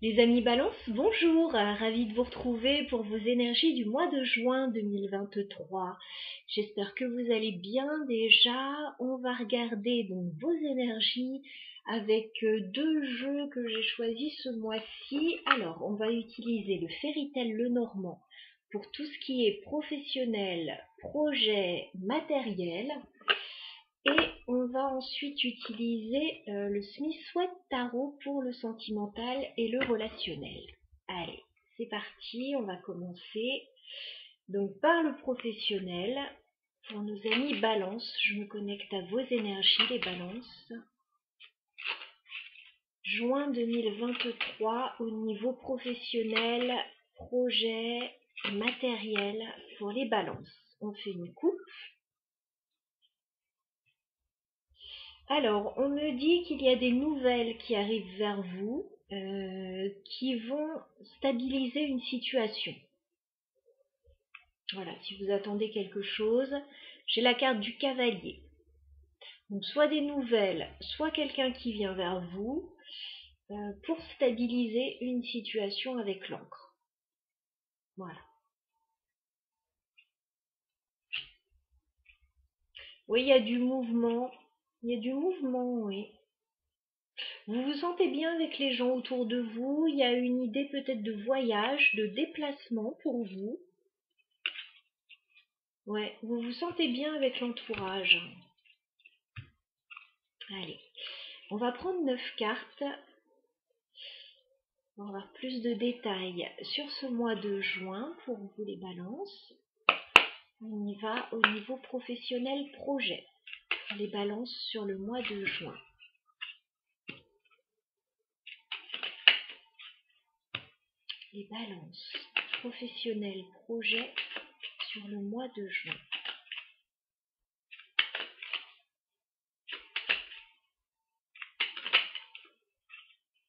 Les amis Balance, bonjour, ravie de vous retrouver pour vos énergies du mois de juin 2023. J'espère que vous allez bien déjà. On va regarder donc vos énergies avec deux jeux que j'ai choisis ce mois-ci. Alors, on va utiliser le Fairy Tail Lenormand pour tout ce qui est professionnel, projet, matériel. Et on va ensuite utiliser le Smith-Waite Tarot pour le sentimental et le relationnel. Allez, c'est parti, on va commencer. Donc par le professionnel, pour nos amis Balance, je me connecte à vos énergies les Balances. Juin 2023 au niveau professionnel, projet, matériel pour les Balances. On fait une coupe. Alors, on me dit qu'il y a des nouvelles qui arrivent vers vous, qui vont stabiliser une situation. Voilà, si vous attendez quelque chose, j'ai la carte du cavalier. Donc, soit des nouvelles, soit quelqu'un qui vient vers vous pour stabiliser une situation avec l'encre. Voilà. Oui, il y a du mouvement. Il y a du mouvement, oui. Vous vous sentez bien avec les gens autour de vous. Il y a une idée peut-être de voyage, de déplacement pour vous. Ouais, vous vous sentez bien avec l'entourage. Allez, on va prendre 9 cartes. On va avoir plus de détails sur ce mois de juin pour vous les Balances. On y va au niveau professionnel projet. Les Balances sur le mois de juin. Les Balances professionnel projet sur le mois de juin.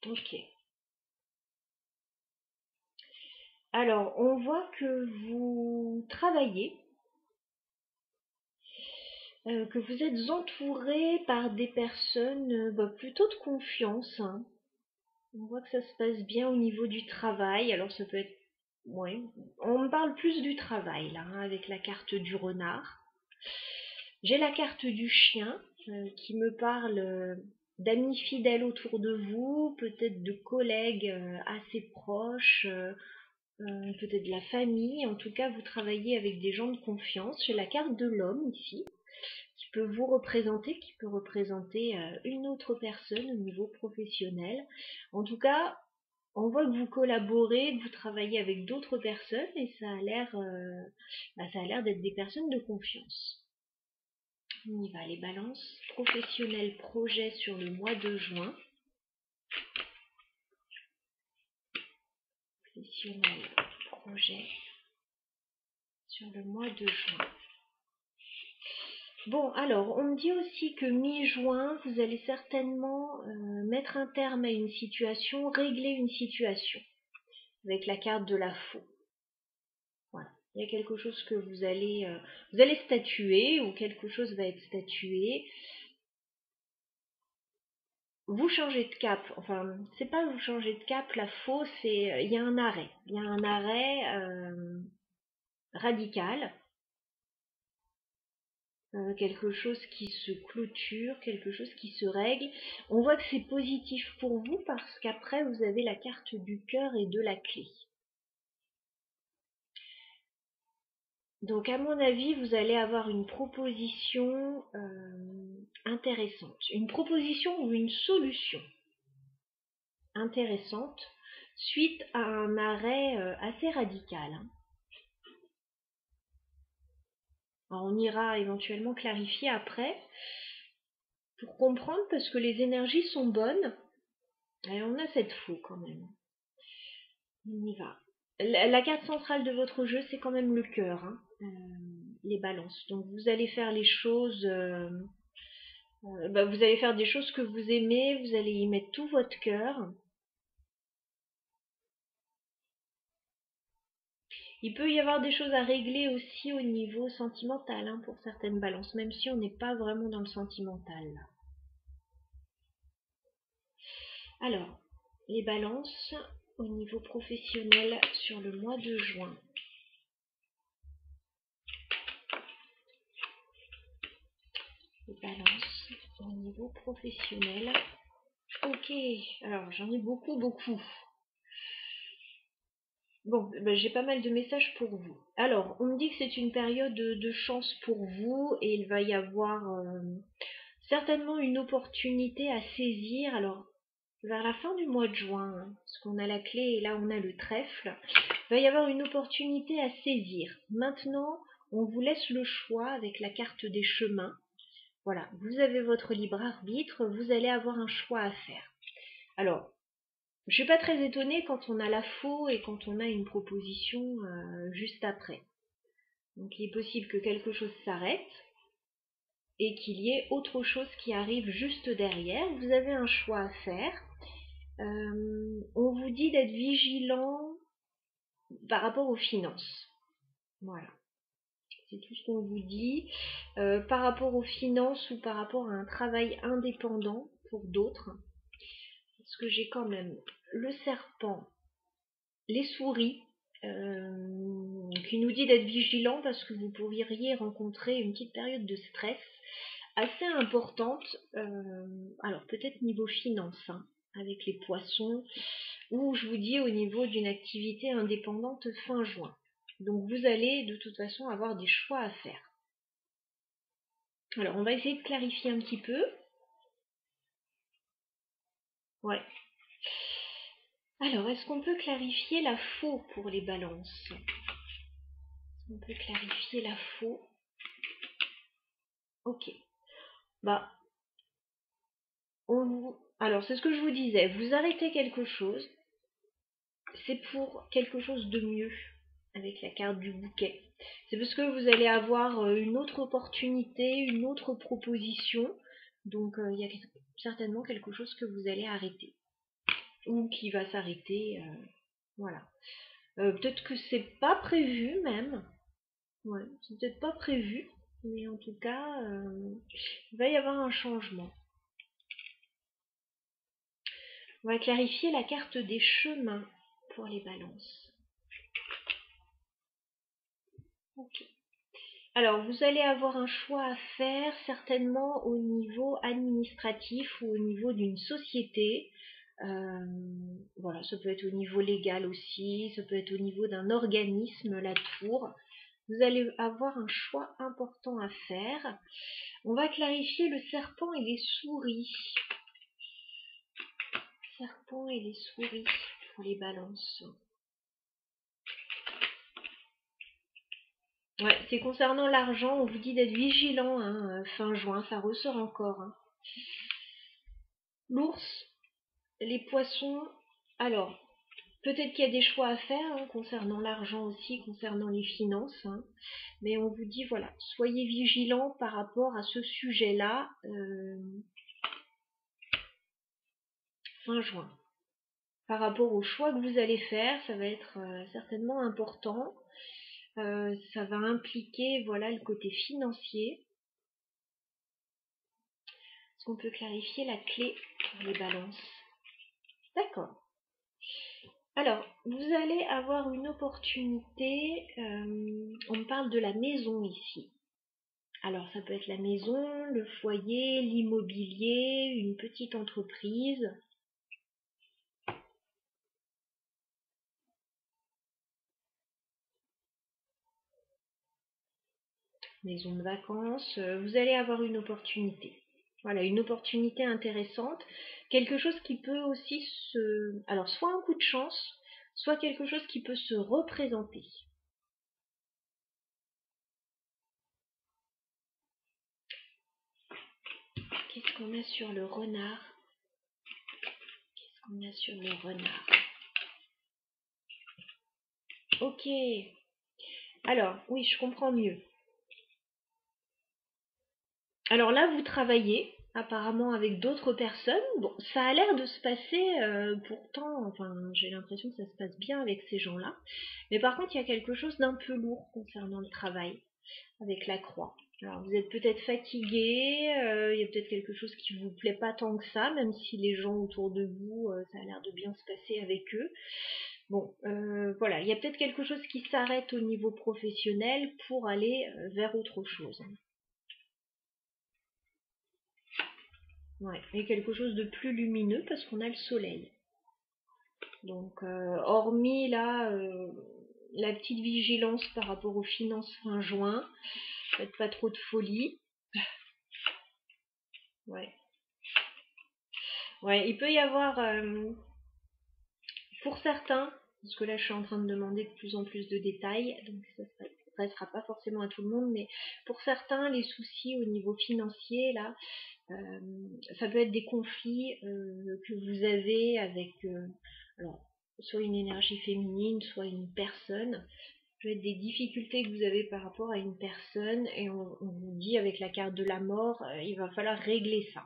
Ok. Alors, on voit que vous travaillez, que vous êtes entouré par des personnes plutôt de confiance. Hein. On voit que ça se passe bien au niveau du travail. Alors, ça peut être... Ouais, on me parle plus du travail, là, hein, avec la carte du renard. J'ai la carte du chien, qui me parle d'amis fidèles autour de vous, peut-être de collègues assez proches, peut-être de la famille. En tout cas, vous travaillez avec des gens de confiance. J'ai la carte de l'homme ici, qui peut vous représenter, qui peut représenter une autre personne au niveau professionnel. En tout cas, on voit que vous collaborez, que vous travaillez avec d'autres personnes et ça a l'air d'être des personnes de confiance. On y va, les Balances. Professionnel projet sur le mois de juin. Professionnel projet sur le mois de juin. Bon, alors, on me dit aussi que mi-juin, vous allez certainement mettre un terme à une situation, régler une situation, avec la carte de la faux. Voilà, il y a quelque chose que vous allez statuer, ou quelque chose va être statué. Vous changez de cap, enfin, c'est pas vous changez de cap, la faux, c'est, il y a un arrêt radical. Quelque chose qui se clôture, quelque chose qui se règle. On voit que c'est positif pour vous parce qu'après vous avez la carte du cœur et de la clé. Donc à mon avis, vous allez avoir une proposition intéressante. Une proposition ou une solution intéressante suite à un arrêt assez radical. Hein. Alors, on ira éventuellement clarifier après pour comprendre parce que les énergies sont bonnes. Et on a cette faux quand même. On y va. La carte centrale de votre jeu, c'est quand même le cœur, hein, les Balances. Donc vous allez faire les choses, vous allez faire des choses que vous aimez, vous allez y mettre tout votre cœur. Il peut y avoir des choses à régler aussi au niveau sentimental, hein, pour certaines Balances, même si on n'est pas vraiment dans le sentimental là. Alors, les Balances, au niveau professionnel sur le mois de juin. Les balances au niveau professionnel. Ok, alors j'en ai beaucoup. Bon, ben, j'ai pas mal de messages pour vous. Alors, on me dit que c'est une période de chance pour vous et il va y avoir certainement une opportunité à saisir. Alors, vers la fin du mois de juin, hein, parce qu'on a la clé et là on a le trèfle, il va y avoir une opportunité à saisir. Maintenant, on vous laisse le choix avec la carte des chemins. Voilà, vous avez votre libre arbitre, vous allez avoir un choix à faire. Alors, je suis pas très étonnée quand on a la faux et quand on a une proposition juste après. Donc il est possible que quelque chose s'arrête et qu'il y ait autre chose qui arrive juste derrière. Vous avez un choix à faire. On vous dit d'être vigilant par rapport aux finances. Voilà. C'est tout ce qu'on vous dit. Par rapport aux finances ou par rapport à un travail indépendant pour d'autres. Parce que j'ai quand même le serpent, les souris, qui nous dit d'être vigilant parce que vous pourriez rencontrer une petite période de stress assez importante, alors peut-être niveau finance, hein, avec les poissons, ou je vous dis au niveau d'une activité indépendante fin juin. Donc vous allez de toute façon avoir des choix à faire. Alors on va essayer de clarifier un petit peu. Ouais. Alors, est-ce qu'on peut clarifier la faux pour les balances? On peut clarifier la faux. Ok. Bah, alors c'est ce que je vous disais. Vous arrêtez quelque chose, c'est pour quelque chose de mieux avec la carte du bouquet. C'est parce que vous allez avoir une autre opportunité, une autre proposition. Donc il y a certainement quelque chose que vous allez arrêter ou qui va s'arrêter. Voilà. Peut-être que c'est pas prévu même. Ouais, c'est peut-être pas prévu, mais en tout cas, il va y avoir un changement. On va clarifier la carte des chemins pour les balances. Ok. Alors, vous allez avoir un choix à faire certainement au niveau administratif ou au niveau d'une société. Voilà, ça peut être au niveau légal aussi, ça peut être au niveau d'un organisme, la tour. Vous allez avoir un choix important à faire. On va clarifier le serpent et les souris. Serpent et les souris pour les balances. Ouais, c'est concernant l'argent, on vous dit d'être vigilant, hein, fin juin, ça ressort encore. Hein. L'ours, les poissons, alors, peut-être qu'il y a des choix à faire hein, concernant l'argent aussi, concernant les finances, hein, mais on vous dit, voilà, soyez vigilants par rapport à ce sujet-là, fin juin. Par rapport au choix que vous allez faire, ça va être certainement important. Ça va impliquer voilà, le côté financier. Est-ce qu'on peut clarifier la clé pour les balances? D'accord. Alors, vous allez avoir une opportunité. On me parle de la maison ici. Alors, ça peut être la maison, le foyer, l'immobilier, une petite entreprise. Maison de vacances. Vous allez avoir une opportunité. Voilà, une opportunité intéressante. Quelque chose qui peut aussi se... Alors, soit un coup de chance, soit quelque chose qui peut se représenter. Qu'est-ce qu'on a sur le renard? Qu'est-ce qu'on a sur le renard? Ok. Alors, oui, je comprends mieux. Alors là, vous travaillez apparemment avec d'autres personnes. Bon, ça a l'air de se passer pourtant, enfin, j'ai l'impression que ça se passe bien avec ces gens-là. Mais par contre, il y a quelque chose d'un peu lourd concernant le travail avec la croix. Alors vous êtes peut-être fatigué, il y a peut-être quelque chose qui vous plaît pas tant que ça, même si les gens autour de vous, ça a l'air de bien se passer avec eux. Bon, voilà, il y a peut-être quelque chose qui s'arrête au niveau professionnel pour aller vers autre chose. Ouais, et quelque chose de plus lumineux parce qu'on a le soleil. Donc, hormis là, la petite vigilance par rapport aux finances fin juin, faites pas trop de folie. Ouais. Ouais, il peut y avoir, pour certains, parce que là je suis en train de demander de plus en plus de détails, donc ça ne sera pas forcément à tout le monde, mais pour certains, les soucis au niveau financier, là, ça peut être des conflits que vous avez avec, alors, soit une énergie féminine, soit une personne. Ça peut être des difficultés que vous avez par rapport à une personne, et on vous dit avec la carte de la mort, il va falloir régler ça.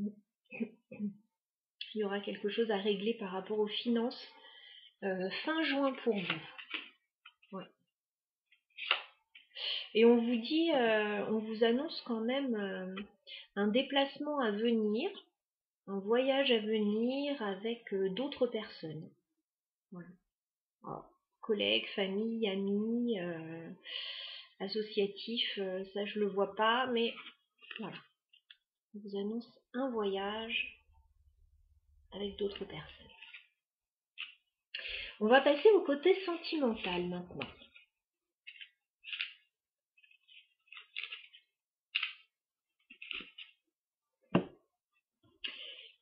Il y aura quelque chose à régler par rapport aux finances fin juin pour vous. Ouais. Et on vous dit, on vous annonce quand même un déplacement à venir, un voyage à venir avec d'autres personnes. Voilà. Alors, collègues, famille, amis, associatifs, ça je le vois pas, mais voilà. On vous annonce un voyage avec d'autres personnes. On va passer au côté sentimental maintenant.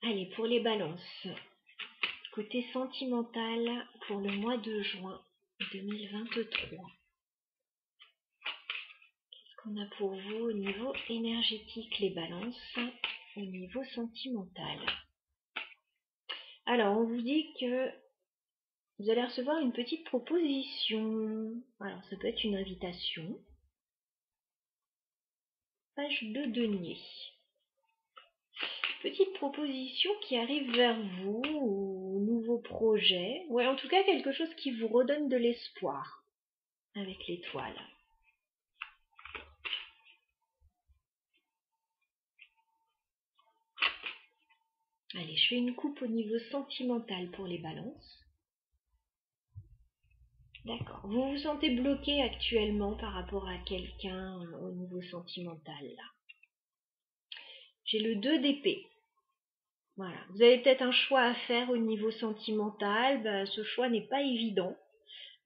Allez, pour les balances. Côté sentimental pour le mois de juin 2023. Qu'est-ce qu'on a pour vous au niveau énergétique, les balances, au niveau sentimental? Alors, on vous dit que vous allez recevoir une petite proposition. Alors, ça peut être une invitation. Page de denier. Petite proposition qui arrive vers vous, ou nouveau projet. Ouais, en tout cas, quelque chose qui vous redonne de l'espoir avec l'étoile. Allez, je fais une coupe au niveau sentimental pour les balances. D'accord. Vous vous sentez bloqué actuellement par rapport à quelqu'un au niveau sentimental, là. J'ai le 2 d'épée. Voilà. Vous avez peut-être un choix à faire au niveau sentimental. Ben, ce choix n'est pas évident.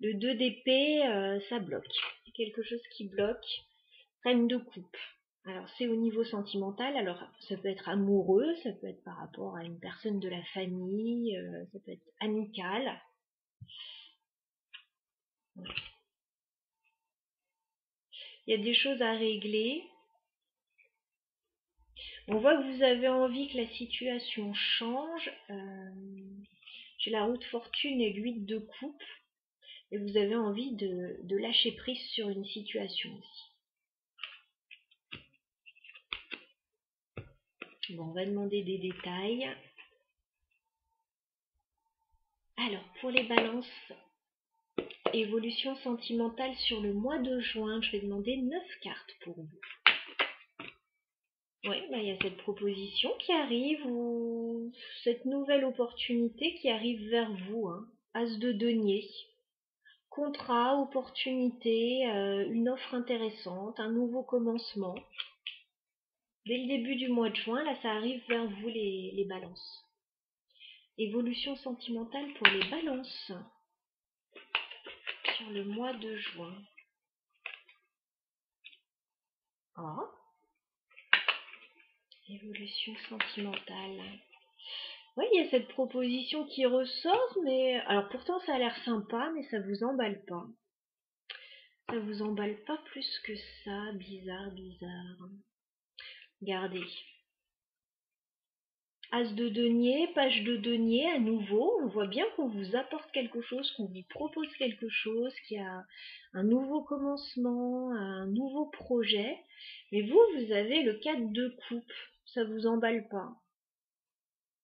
Le 2 d'épée, ça bloque. C'est quelque chose qui bloque. Reine de coupe. Alors, c'est au niveau sentimental. Alors, ça peut être amoureux, ça peut être par rapport à une personne de la famille, ça peut être amical. Il y a des choses à régler. On voit que vous avez envie que la situation change. J'ai la roue de fortune et l'8 de coupe. Et vous avez envie de lâcher prise sur une situation aussi. Bon, on va demander des détails. Alors, pour les balances, évolution sentimentale sur le mois de juin, je vais demander 9 cartes pour vous. Oui, il y a cette proposition qui arrive, ou cette nouvelle opportunité qui arrive vers vous. Hein. As de denier. Contrat, opportunité, une offre intéressante, un nouveau commencement. Dès le début du mois de juin, là, ça arrive vers vous les balances. Évolution sentimentale pour les balances sur le mois de juin. Ah. Évolution sentimentale. Oui, il y a cette proposition qui ressort, mais alors pourtant ça a l'air sympa, mais ça vous emballe pas. Ça vous emballe pas plus que ça. Bizarre, bizarre. Regardez. As de denier, page de denier, à nouveau, on voit bien qu'on vous apporte quelque chose, qu'on vous propose quelque chose, qu'il y a un nouveau commencement, un nouveau projet. Mais vous, vous avez le 4 de coupe. Ça vous emballe pas.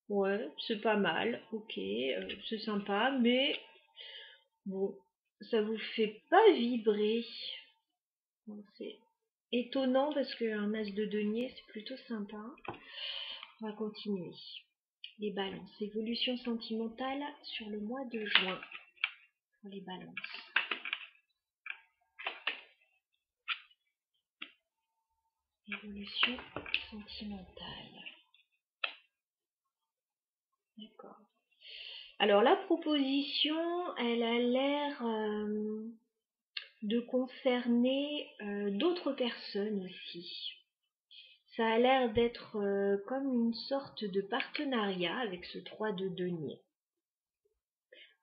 Ouais, c'est pas mal, ok, c'est sympa, mais bon, ça vous fait pas vibrer. Bon, c'est étonnant parce qu'un as de denier, c'est plutôt sympa. On va continuer. Les balances. Évolution sentimentale sur le mois de juin pour les balances. Évolution sentimentale. D'accord. Alors la proposition, elle a l'air de concerner d'autres personnes aussi. Ça a l'air d'être comme une sorte de partenariat avec ce 3 de denier.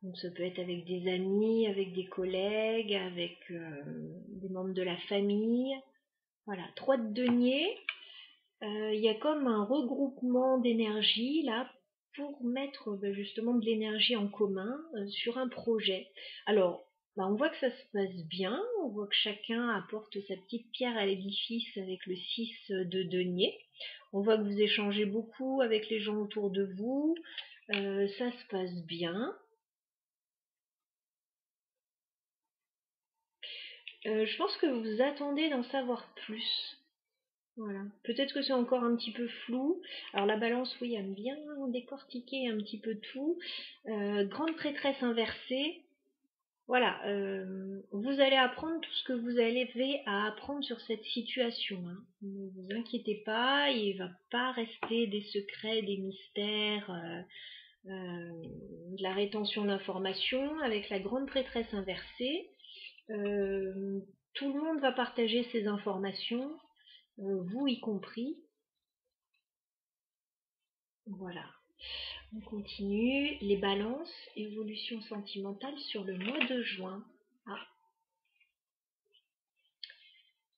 Donc ça peut être avec des amis, avec des collègues, avec des membres de la famille. Voilà, 3 de denier. Il y a comme un regroupement d'énergie là pour mettre justement de l'énergie en commun sur un projet. Alors, on voit que ça se passe bien, on voit que chacun apporte sa petite pierre à l'édifice avec le 6 de denier. On voit que vous échangez beaucoup avec les gens autour de vous, ça se passe bien. Je pense que vous attendez d'en savoir plus. Voilà. Peut-être que c'est encore un petit peu flou. Alors la balance, oui, aime bien décortiquer un petit peu tout. Grande prêtresse inversée. Voilà. Vous allez apprendre tout ce que vous avez à apprendre sur cette situation. Hein. Ne vous inquiétez pas, il ne va pas rester des secrets, des mystères, de la rétention d'informations. Avec la grande prêtresse inversée, tout le monde va partager ses informations. Vous y compris. Voilà. On continue. Les balances, évolution sentimentale sur le mois de juin. Ah.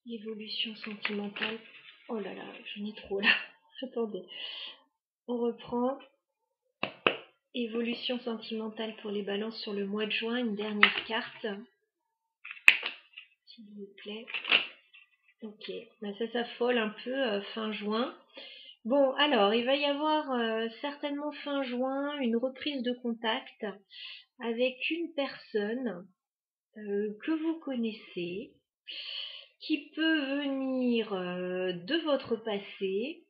Évolution sentimentale. Oh là là, j'en ai trop là. Attendez. On reprend. Évolution sentimentale pour les balances sur le mois de juin. Une dernière carte. S'il vous plaît. Ok. Ça s'affole un peu fin juin. Bon, alors, il va y avoir certainement fin juin une reprise de contact avec une personne que vous connaissez, qui peut venir de votre passé.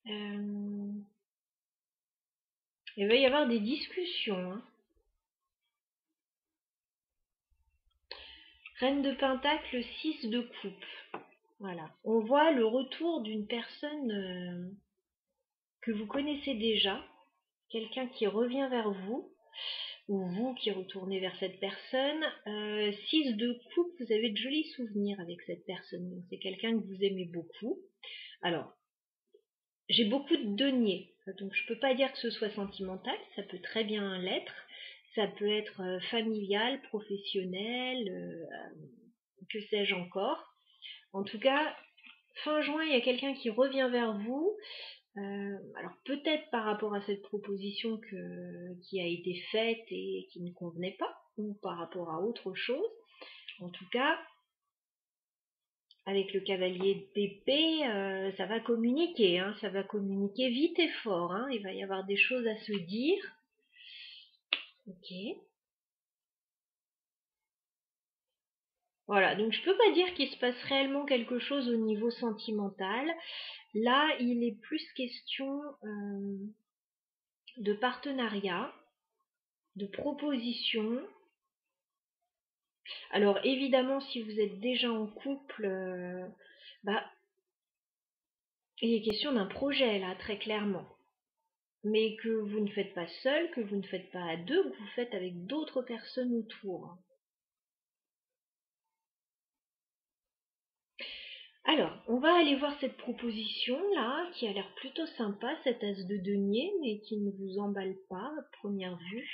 Il va y avoir des discussions. Hein. Reine de Pentacle, 6 de coupe. Voilà. On voit le retour d'une personne que vous connaissez déjà, quelqu'un qui revient vers vous, ou vous qui retournez vers cette personne. 6 de coupe, vous avez de jolis souvenirs avec cette personne. Donc c'est quelqu'un que vous aimez beaucoup. Alors, j'ai beaucoup de deniers, donc je peux pas dire que ce soit sentimental, ça peut très bien l'être. Ça peut être familial, professionnel, que sais-je encore. En tout cas, fin juin, il y a quelqu'un qui revient vers vous. Alors peut-être par rapport à cette proposition qui a été faite et qui ne convenait pas, ou par rapport à autre chose. En tout cas, avec le cavalier d'épée, ça va communiquer, hein, ça va communiquer vite et fort. Hein, il va y avoir des choses à se dire. Ok. Voilà, donc je peux pas dire qu'il se passe réellement quelque chose au niveau sentimental. Là, il est plus question de partenariat, de proposition. Alors évidemment, si vous êtes déjà en couple, il est question d'un projet là, très clairement. Mais que vous ne faites pas seul, que vous ne faites pas à deux, que vous faites avec d'autres personnes autour. Alors, on va aller voir cette proposition là, qui a l'air plutôt sympa, cet as de denier, mais qui ne vous emballe pas à première vue.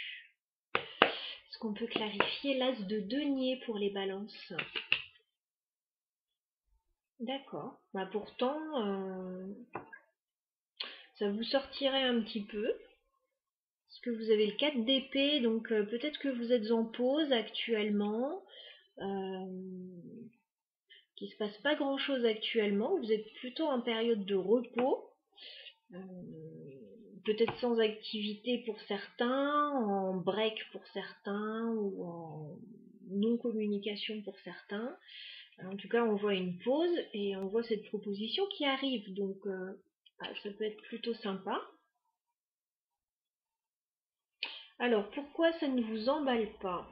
Est-ce qu'on peut clarifier l'as de denier pour les balances? D'accord. Pourtant, ça vous sortirait un petit peu. Parce que vous avez le 4 d'épée, donc peut-être que vous êtes en pause actuellement. Qu'il ne se passe pas grand-chose actuellement. Vous êtes plutôt en période de repos. Peut-être sans activité pour certains, en break pour certains, ou en non-communication pour certains. En tout cas, on voit une pause et on voit cette proposition qui arrive. Donc, ça peut être plutôt sympa. Alors, pourquoi ça ne vous emballe pas?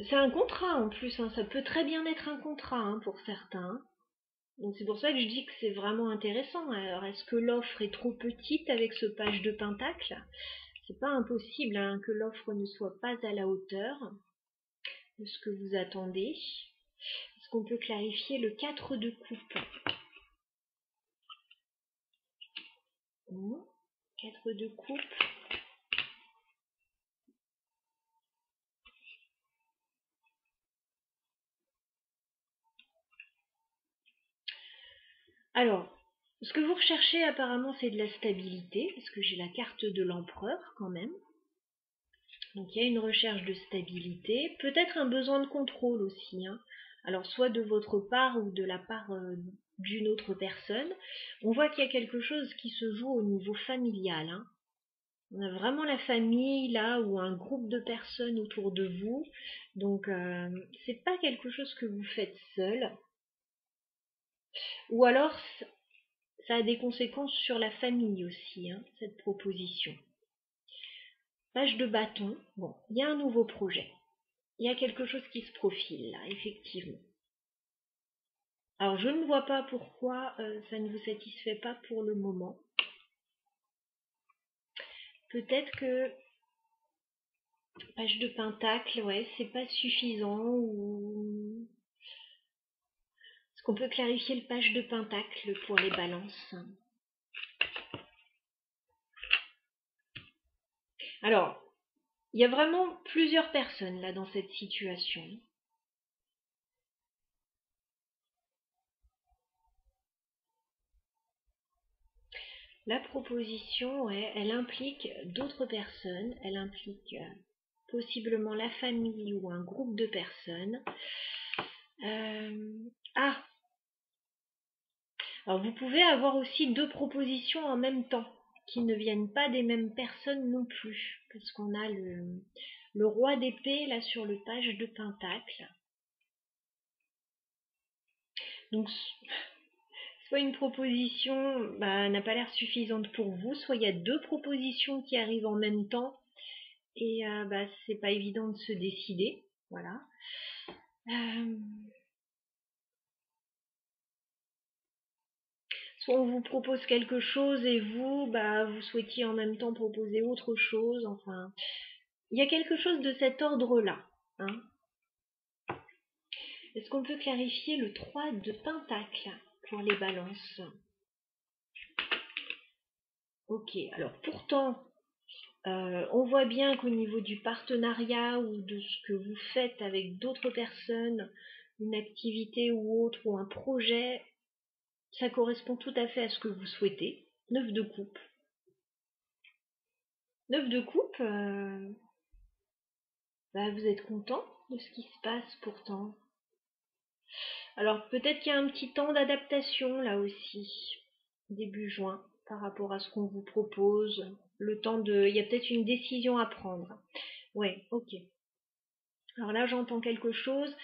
C'est un contrat en plus, hein. Ça peut très bien être un contrat, hein, pour certains. Donc c'est pour ça que je dis que c'est vraiment intéressant. Alors, est-ce que l'offre est trop petite avec ce page de pentacle? C'est pas impossible, hein, que l'offre ne soit pas à la hauteur de ce que vous attendez. Est-ce qu'on peut clarifier le 4 de coupe? 4 de coupe. Alors, ce que vous recherchez apparemment, c'est de la stabilité, parce que j'ai la carte de l'empereur quand même. Donc il y a une recherche de stabilité, peut-être un besoin de contrôle aussi, hein. Alors soit de votre part ou de la part d'une autre personne. On voit qu'il y a quelque chose qui se joue au niveau familial, hein. On a vraiment la famille là, ou un groupe de personnes autour de vous. Donc c'est pas quelque chose que vous faites seul. Ou alors ça a des conséquences sur la famille aussi, hein, cette proposition. Page de bâton. Bon, il y a un nouveau projet. Il y a quelque chose qui se profile là, effectivement. Alors je ne vois pas pourquoi ça ne vous satisfait pas pour le moment. Peut-être que page de pentacle, ouais, c'est pas suffisant, ou est-ce qu'on peut clarifier le page de pentacle pour les balances? Alors, il y a vraiment plusieurs personnes là dans cette situation. La proposition, ouais, elle implique d'autres personnes, elle implique possiblement la famille ou un groupe de personnes. Ah, alors vous pouvez avoir aussi deux propositions en même temps, qui ne viennent pas des mêmes personnes non plus, parce qu'on a le roi d'épée là sur le page de pentacle. Donc soit une proposition n'a pas l'air suffisante pour vous, soit il y a deux propositions qui arrivent en même temps et c'est pas évident de se décider. Voilà. Soit on vous propose quelque chose et vous souhaitiez en même temps proposer autre chose. Enfin, il y a quelque chose de cet ordre-là, hein. Est-ce qu'on peut clarifier le 3 de pentacle pour les balances? Ok, alors pourtant, on voit bien qu'au niveau du partenariat ou de ce que vous faites avec d'autres personnes, une activité ou autre, ou un projet, ça correspond tout à fait à ce que vous souhaitez. 9 de coupe. 9 de coupe, vous êtes content de ce qui se passe pourtant. Alors peut-être qu'il y a un petit temps d'adaptation là aussi, début juin, par rapport à ce qu'on vous propose. Il y a peut-être une décision à prendre. Ouais, ok. Alors là, j'entends quelque chose.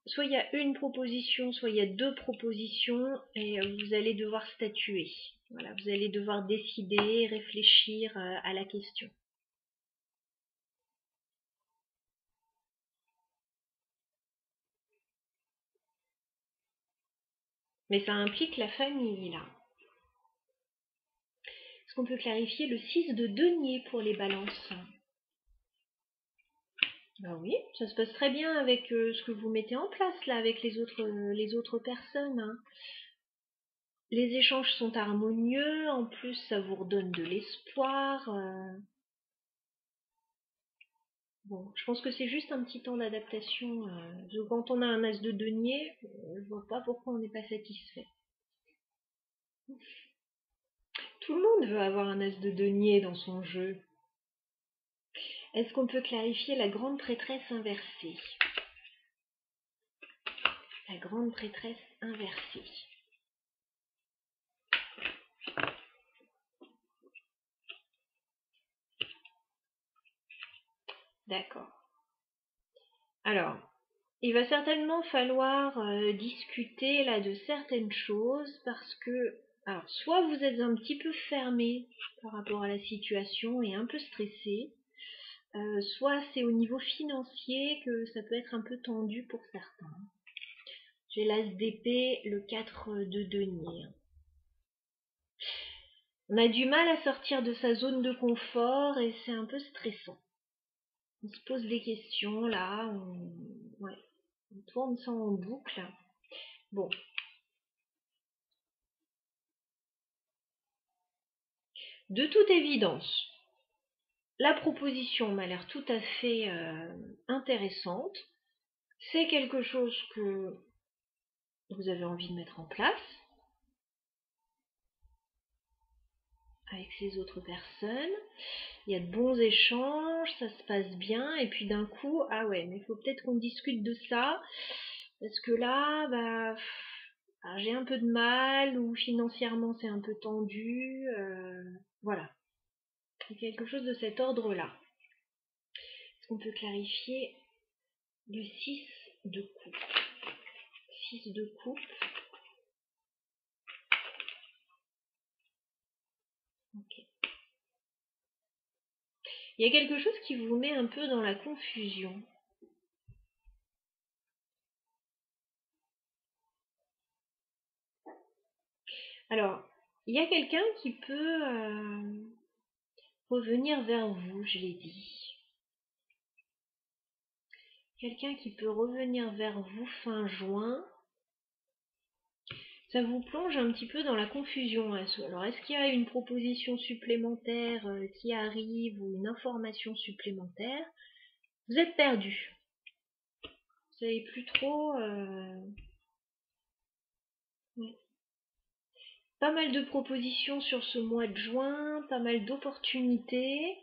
Soit il y a une proposition, soit il y a deux propositions, et vous allez devoir statuer. Voilà, vous allez devoir décider, réfléchir à la question. Mais ça implique la famille, là. Est-ce qu'on peut clarifier le 6 de denier pour les balances? Ben oui, ça se passe très bien avec ce que vous mettez en place, là, avec les autres personnes, hein. Les échanges sont harmonieux, en plus ça vous redonne de l'espoir. Bon, je pense que c'est juste un petit temps d'adaptation. Quand on a un as de denier, je vois pas pourquoi on n'est pas satisfait. Tout le monde veut avoir un as de denier dans son jeu. Est-ce qu'on peut clarifier la grande prêtresse inversée? La grande prêtresse inversée. D'accord. Alors, il va certainement falloir discuter là de certaines choses parce que, alors, soit vous êtes un petit peu fermé par rapport à la situation et un peu stressé, soit c'est au niveau financier que ça peut être un peu tendu pour certains. J'ai l'as d'épée, le 4 de denier. On a du mal à sortir de sa zone de confort et c'est un peu stressant. On se pose des questions là, ouais, on tourne ça en boucle. Bon. De toute évidence, la proposition m'a l'air tout à fait intéressante. C'est quelque chose que vous avez envie de mettre en place avec ces autres personnes. Il y a de bons échanges, ça se passe bien, et puis d'un coup, ah ouais, mais il faut peut-être qu'on discute de ça, parce que là, j'ai un peu de mal, ou financièrement c'est un peu tendu, voilà. C'est quelque chose de cet ordre-là. Est-ce qu'on peut clarifier le 6 de coupe? 6 de coupe. Ok. Il y a quelque chose qui vous met un peu dans la confusion. Alors, il y a quelqu'un qui peut revenir vers vous, je l'ai dit. Quelqu'un qui peut revenir vers vous fin juin. Ça vous plonge un petit peu dans la confusion. Alors, est-ce qu'il y a une proposition supplémentaire qui arrive ou une information supplémentaire? Vous êtes perdu. Vous savez plus trop. Ouais. Pas mal de propositions sur ce mois de juin, pas mal d'opportunités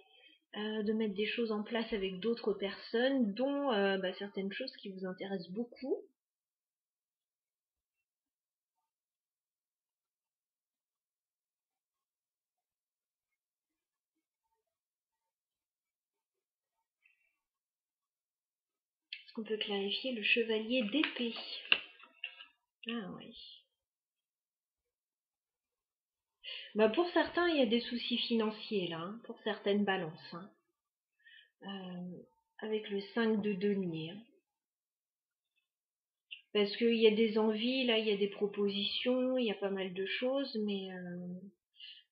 de mettre des choses en place avec d'autres personnes, dont certaines choses qui vous intéressent beaucoup. Est-ce qu'on peut clarifier le chevalier d'épée? Ah oui. Pour certains, il y a des soucis financiers là, hein, pour certaines balances. Hein. Avec le 5 de denier. Hein. Parce qu'il y a des envies, là, il y a des propositions, il y a pas mal de choses, mais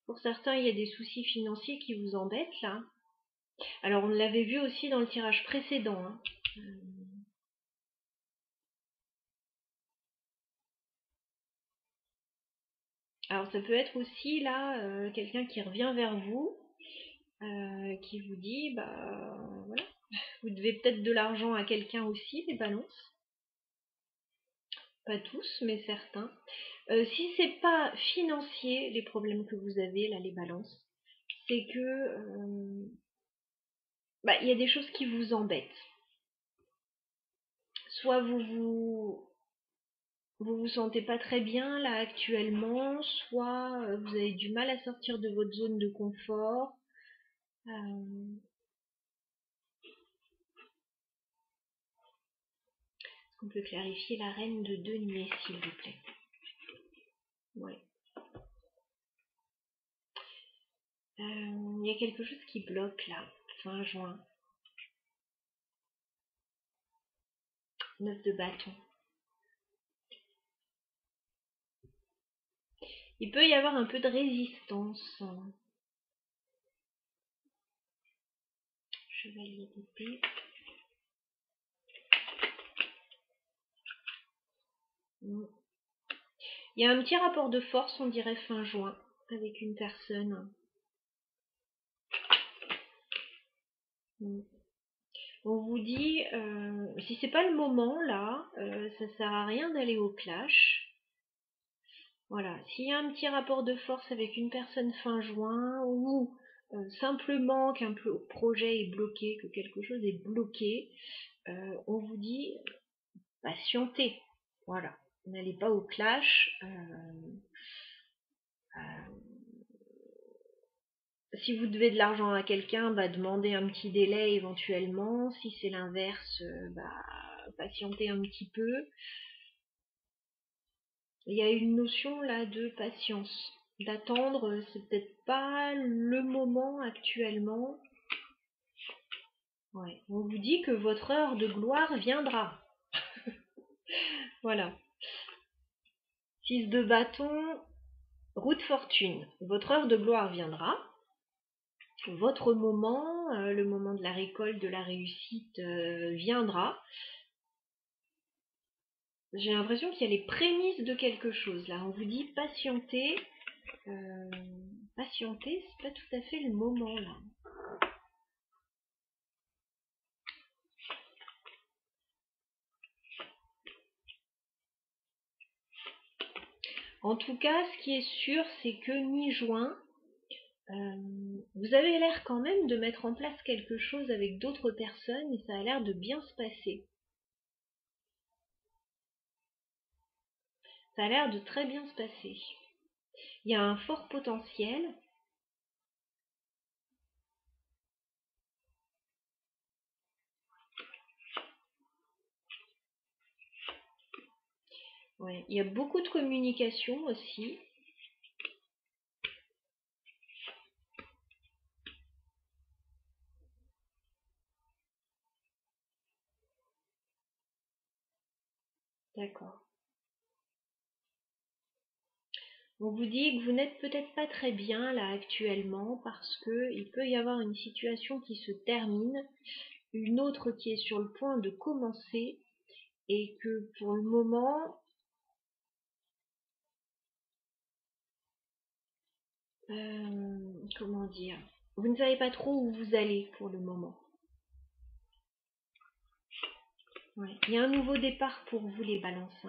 pour certains, il y a des soucis financiers qui vous embêtent là. Alors, on l'avait vu aussi dans le tirage précédent. Hein. Alors, ça peut être aussi là quelqu'un qui revient vers vous, qui vous dit, voilà, vous devez peut-être de l'argent à quelqu'un aussi, les balances. Pas tous, mais certains. Si c'est pas financier, les problèmes que vous avez, là, les balances, c'est que il y a des choses qui vous embêtent. Soit vous sentez pas très bien là actuellement, soit vous avez du mal à sortir de votre zone de confort. Est-ce qu'on peut clarifier la reine de denier, s'il vous plaît? Ouais. Il y a quelque chose qui bloque là, fin juin. 9 de bâton. Il peut y avoir un peu de résistance. Chevalier d'épée. Il y a un petit rapport de force, on dirait fin juin, avec une personne. On vous dit, si c'est pas le moment là, ça sert à rien d'aller au clash. Voilà, s'il y a un petit rapport de force avec une personne fin juin, ou simplement qu'un projet est bloqué, que quelque chose est bloqué, on vous dit patientez. Voilà, n'allez pas au clash. Si vous devez de l'argent à quelqu'un, demandez un petit délai éventuellement. Si c'est l'inverse, patientez un petit peu. Il y a une notion là de patience. D'attendre, c'est peut-être pas le moment actuellement. Ouais. On vous dit que votre heure de gloire viendra. Voilà. 6 de bâton, roue de fortune. Votre heure de gloire viendra. Votre moment, le moment de la récolte, de la réussite viendra. J'ai l'impression qu'il y a les prémices de quelque chose là. On vous dit patienter. Patienter, c'est pas tout à fait le moment là. En tout cas, ce qui est sûr, c'est que mi-juin, vous avez l'air quand même de mettre en place quelque chose avec d'autres personnes et ça a l'air de bien se passer. Ça a l'air de très bien se passer. Il y a un fort potentiel. Ouais. Il y a beaucoup de communication aussi. D'accord. On vous dit que vous n'êtes peut-être pas très bien là actuellement parce que il peut y avoir une situation qui se termine, une autre qui est sur le point de commencer et que pour le moment, comment dire, vous ne savez pas trop où vous allez pour le moment. Ouais. Il y a un nouveau départ pour vous les balances.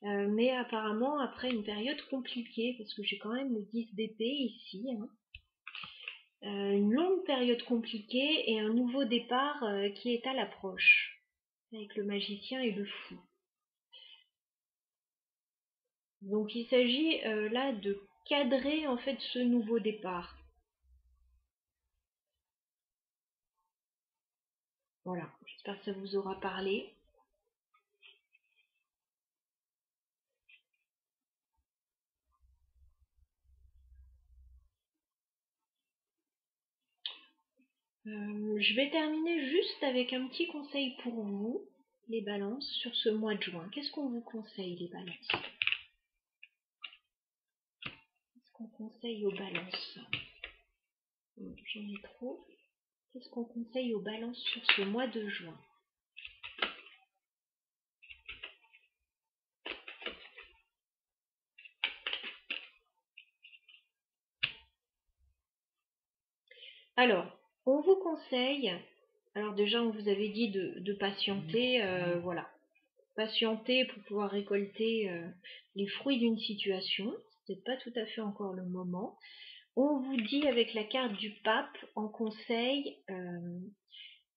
Mais apparemment après une période compliquée, parce que j'ai quand même le 10 d'épée ici. Une longue période compliquée et un nouveau départ qui est à l'approche, avec le magicien et le fou. Donc il s'agit là de cadrer en fait ce nouveau départ. Voilà, j'espère que ça vous aura parlé. Je vais terminer juste avec un petit conseil pour vous, les balances, sur ce mois de juin. Qu'est-ce qu'on vous conseille, les balances? Qu'est-ce qu'on conseille aux balances? J'en ai trop. Qu'est-ce qu'on conseille aux balances sur ce mois de juin? Alors, on vous conseille, alors déjà on vous avait dit de patienter, voilà, patienter pour pouvoir récolter les fruits d'une situation, c'est peut-être pas tout à fait encore le moment. On vous dit avec la carte du pape en conseil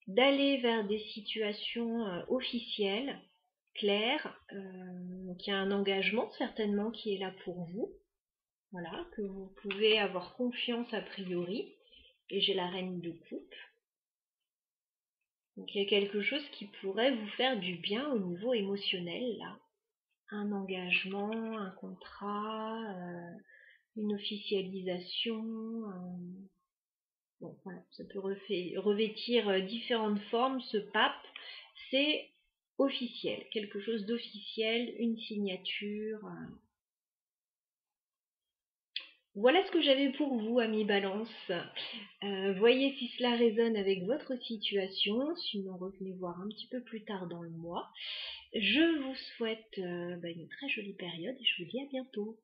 d'aller vers des situations officielles, claires, donc il y a un engagement certainement qui est là pour vous, voilà, que vous pouvez avoir confiance a priori. Et j'ai la reine de coupe. Donc il y a quelque chose qui pourrait vous faire du bien au niveau émotionnel là. Un engagement, un contrat, une officialisation. Bon voilà, ça peut revêtir différentes formes. Ce pape, c'est officiel, quelque chose d'officiel, une signature. Voilà ce que j'avais pour vous, amis Balance. Voyez si cela résonne avec votre situation. Sinon, revenez voir un petit peu plus tard dans le mois. Je vous souhaite une très jolie période et je vous dis à bientôt.